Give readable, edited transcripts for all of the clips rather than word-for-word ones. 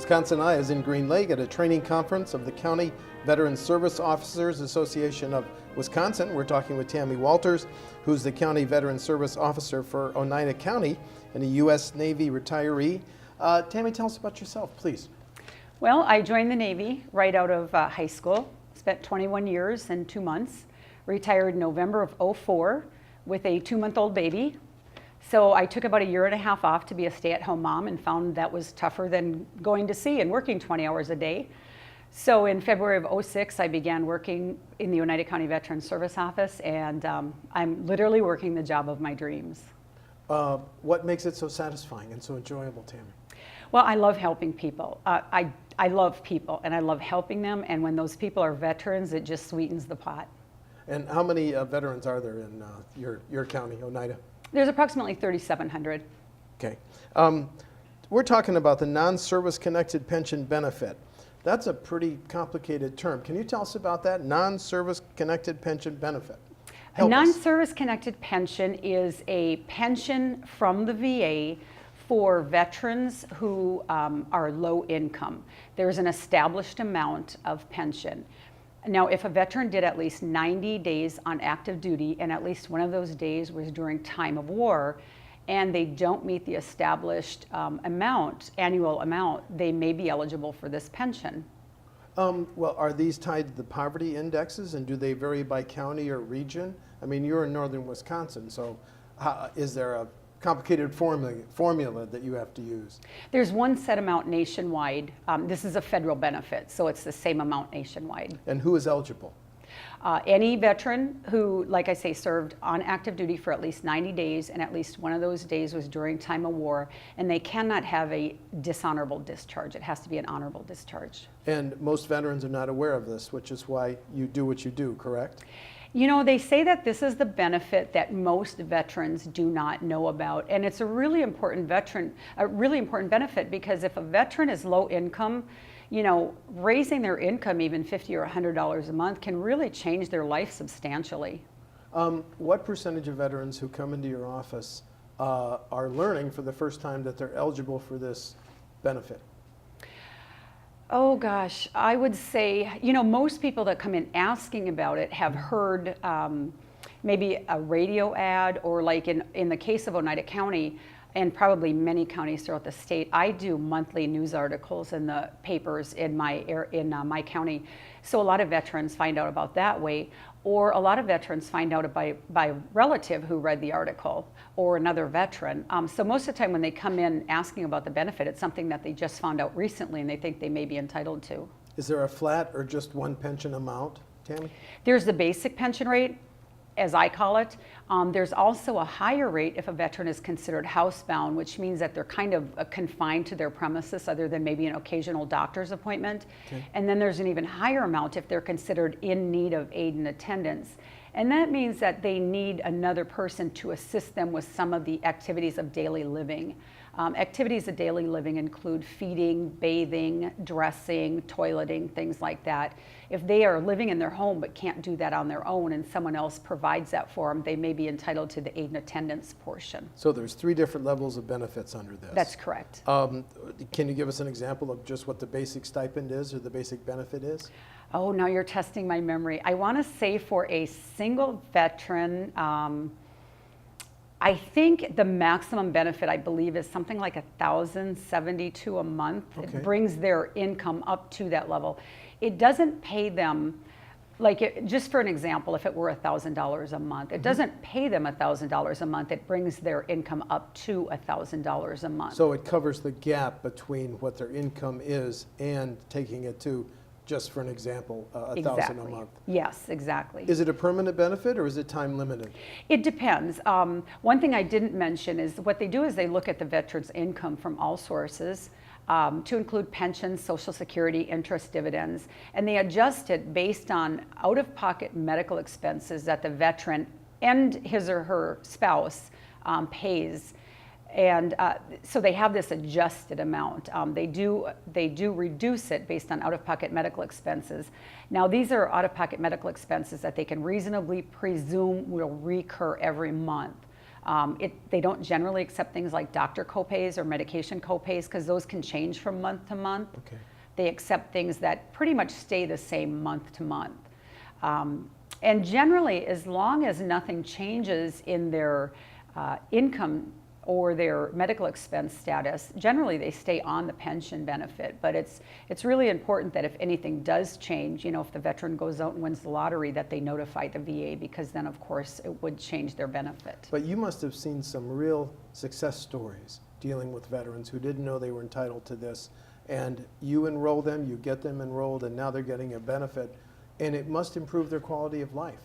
Wisconsin Eye is in Green Lake at a training conference of the County Veteran Service Officers Association of Wisconsin. We're talking with Tammy Walters, who's the County Veteran Service Officer for Oneida County and a U.S. Navy retiree. Tammy, tell us about yourself, please. Well, I joined the Navy right out of high school, spent 21 years and 2 months, retired in November of '04 with a 2-month-old baby. So I took about a year and a half off to be a stay-at-home mom and found that was tougher than going to sea and working 20 hours a day. So in February of '06, I began working in the Oneida County Veteran Service Office, and I'm literally working the job of my dreams. What makes it so satisfying and so enjoyable, Tammy? Well, I love helping people. I love people, and I love helping them, and when those people are veterans, it just sweetens the pot. And how many veterans are there in your county, Oneida? There's approximately 3,700. Okay. We're talking about the non-service connected pension benefit. That's a pretty complicated term. Can you tell us about that? Non-service connected pension benefit. A non-service connected pension is a pension from the VA for veterans who are low income. There's an established amount of pension. Now, if a veteran did at least 90 days on active duty, and at least one of those days was during time of war, and they don't meet the established annual amount, they may be eligible for this pension. Well, are these tied to the poverty indexes, and do they vary by county or region? I mean, you're in northern Wisconsin, so is there a complicated formula that you have to use? There's one set amount nationwide. This is a federal benefit, so it's the same amount nationwide. And who is eligible? Any veteran who, like I say, served on active duty for at least 90 days, and at least one of those days was during time of war, and they cannot have a dishonorable discharge. It has to be an honorable discharge. And most veterans are not aware of this, which is why you do what you do, correct? You know, they say that this is the benefit that most veterans do not know about, and it's a really important benefit, because if a veteran is low income, you know, raising their income even $50 or $100 a month can really change their life substantially. What percentage of veterans who come into your office are learning for the first time that they're eligible for this benefit? Oh gosh, I would say, you know, most people that come in asking about it have heard maybe a radio ad, or like in the case of Oneida County, and probably many counties throughout the state, I do monthly news articles in the papers in my county. So a lot of veterans find out about that way, or a lot of veterans find out by a relative who read the article, or another veteran. So most of the time when they come in asking about the benefit, it's something that they just found out recently and they think they may be entitled to. Is there a flat or just one pension amount, Tammy? There's the basic pension rate, as I call it. There's also a higher rate if a veteran is considered housebound, which means that they're kind of confined to their premises other than maybe an occasional doctor's appointment. Okay. And then there's an even higher amount if they're considered in need of aid and attendance. And that means that they need another person to assist them with some of the activities of daily living. Activities of daily living include feeding, bathing, dressing, toileting, things like that. If they are living in their home but can't do that on their own and someone else provides that for them, they may be entitled to the aid and attendance portion. So there's 3 different levels of benefits under this. That's correct. Can you give us an example of just what the basic stipend is, or the basic benefit is? Oh, now you're testing my memory. I want to say for a single veteran, I think the maximum benefit, I believe, is something like $1,072 a month. Okay. It brings their income up to that level. It doesn't pay them, just for an example, if it were $1,000 a month, it doesn't pay them $1,000 a month. It brings their income up to $1,000 a month. So it covers the gap between what their income is and taking it to, just for an example, $1,000 a month. Yes, exactly. Is it a permanent benefit, or is it time limited? It depends. One thing I didn't mention is what they do is they look at the veteran's income from all sources, to include pensions, Social Security, interest, dividends, and they adjust it based on out-of-pocket medical expenses that the veteran and his or her spouse pays. And so they have this adjusted amount. They do reduce it based on out-of-pocket medical expenses. Now, these are out-of-pocket medical expenses that they can reasonably presume will recur every month. They don't generally accept things like doctor copays or medication copays because those can change from month to month. Okay. They accept things that pretty much stay the same month to month. And generally, as long as nothing changes in their income or their medical expense status, generally they stay on the pension benefit. But it's really important that if anything does change, if the veteran goes out and wins the lottery, that they notify the VA, because then of course it would change their benefit. But you must have seen some real success stories dealing with veterans who didn't know they were entitled to this, and you enroll them, you get them enrolled, and now they're getting a benefit, and it must improve their quality of life.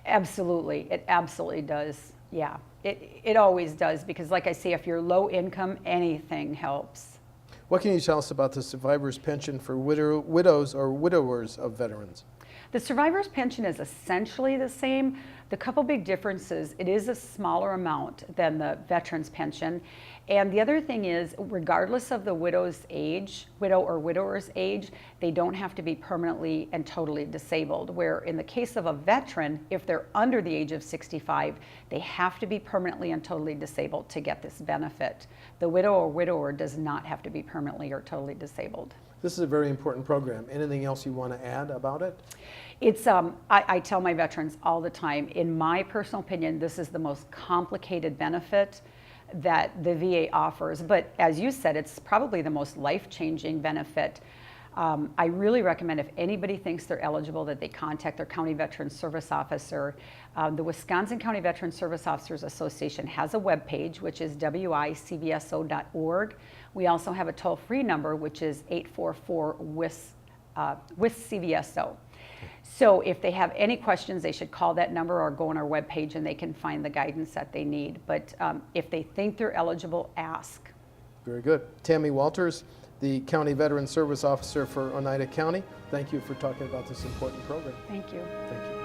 Absolutely, it absolutely does. Yeah, it always does, because like I say, if you're low income, anything helps. What can you tell us about the survivor's pension for widows or widowers of veterans? The survivor's pension is essentially the same. The couple big differences: it is a smaller amount than the veteran's pension. And the other thing is, regardless of the widow's age, widow or widower's age, they don't have to be permanently and totally disabled. Where in the case of a veteran, if they're under the age of 65, they have to be permanently and totally disabled to get this benefit. The widow or widower does not have to be permanently or totally disabled. This is a very important program. Anything else you want to add about it? It's, I tell my veterans all the time, in my personal opinion, this is the most complicated benefit that the VA offers. But as you said, it's probably the most life-changing benefit. I really recommend, if anybody thinks they're eligible, that they contact their county veteran service officer. The Wisconsin County Veteran Service Officers Association has a webpage, which is wicvso.org. We also have a toll-free number, which is 844-WIS-CVSO. So if they have any questions, they should call that number or go on our webpage and they can find the guidance that they need. But if they think they're eligible, ask. Very good. Tammy Walters, the County Veteran Service Officer for Oneida County, thank you for talking about this important program. Thank you. Thank you.